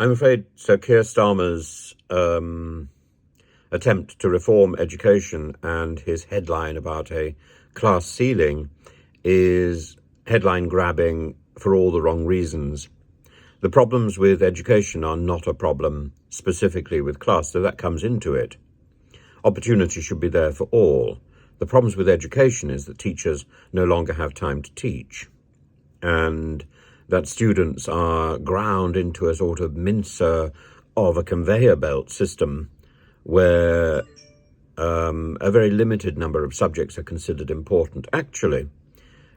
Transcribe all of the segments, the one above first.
I'm afraid Sir Keir Starmer's attempt to reform education and his headline about a class ceiling is headline grabbing for all the wrong reasons. The problems with education are not a problem specifically with class, so that comes into it. Opportunity should be there for all. The problems with education is that teachers no longer have time to teach, and that students are ground into a sort of mincer of a conveyor belt system where a very limited number of subjects are considered important. Actually,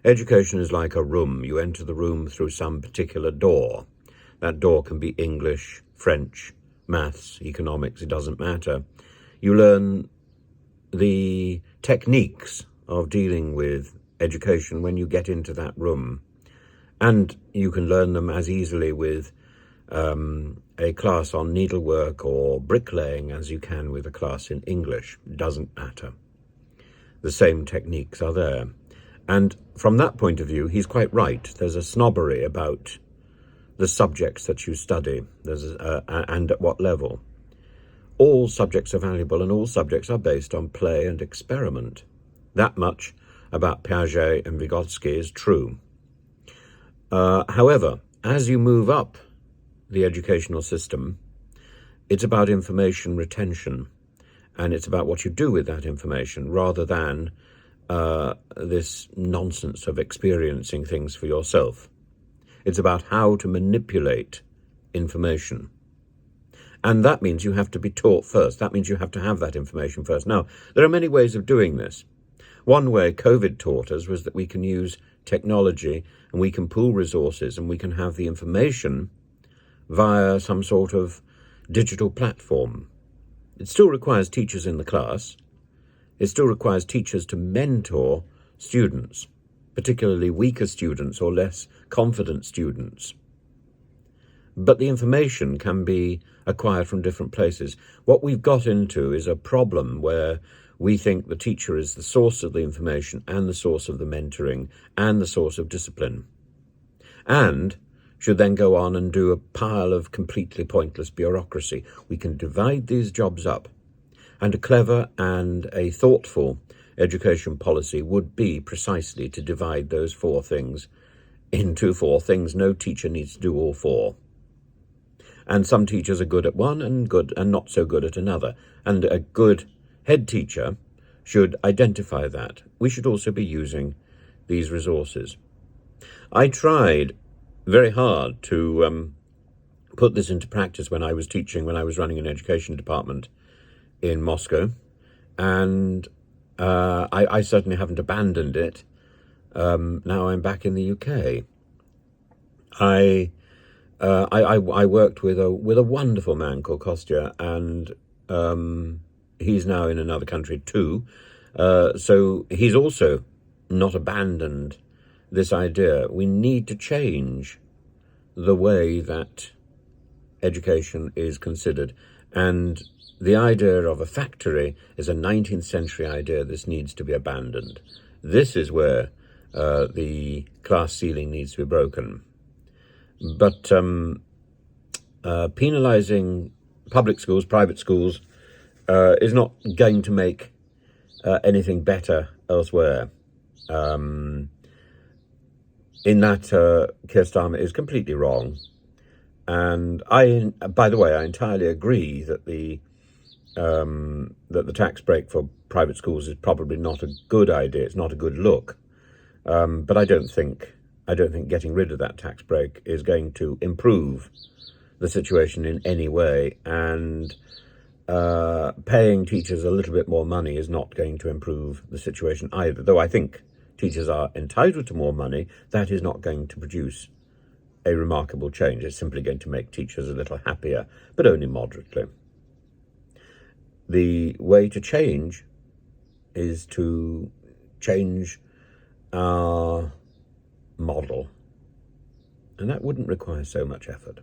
education is like a room. You enter the room through some particular door. That door can be English, French, maths, economics, it doesn't matter. You learn the techniques of dealing with education when you get into that room. And you can learn them as easily with a class on needlework or bricklaying as you can with a class in English. It doesn't matter. The same techniques are there. And from that point of view, he's quite right. There's a snobbery about the subjects that you study and at what level. All subjects are valuable and all subjects are based on play and experiment. That much about Piaget and Vygotsky is true. However, as you move up the educational system, it's about information retention, and it's about what you do with that information rather than this nonsense of experiencing things for yourself. It's about how to manipulate information. And that means you have to be taught first. That means you have to have that information first. Now, there are many ways of doing this. One way COVID taught us was that we can use technology and we can pool resources and we can have the information via some sort of digital platform. It still requires teachers in the class. It still requires teachers to mentor students, particularly weaker students or less confident students. But the information can be acquired from different places. What we've got into is a problem where we think the teacher is the source of the information and the source of the mentoring and the source of discipline, and should then go on and do a pile of completely pointless bureaucracy. We can divide these jobs up, and a clever and a thoughtful education policy would be precisely to divide those four things into four things. No teacher needs to do all four. And some teachers are good at one and not so good at another. And a good head teacher should identify that. We should also be using these resources. I tried very hard to put this into practice when I was teaching, when I was running an education department in Moscow. And I certainly haven't abandoned it. Now I'm back in the UK. I worked with a wonderful man called Kostya, and he's now in another country too. So he's also not abandoned this idea. We need to change the way that education is considered. And the idea of a factory is a 19th century idea. This needs to be abandoned. This is where the class ceiling needs to be broken. But penalising public schools, private schools, is not going to make anything better elsewhere. In that, Keir Starmer is completely wrong. And by the way, I entirely agree that the tax break for private schools is probably not a good idea. It's not a good look. But I don't think getting rid of that tax break is going to improve the situation in any way, and paying teachers a little bit more money is not going to improve the situation either. Though I think teachers are entitled to more money, that is not going to produce a remarkable change. It's simply going to make teachers a little happier, but only moderately. The way to change is to change our model, and that wouldn't require so much effort.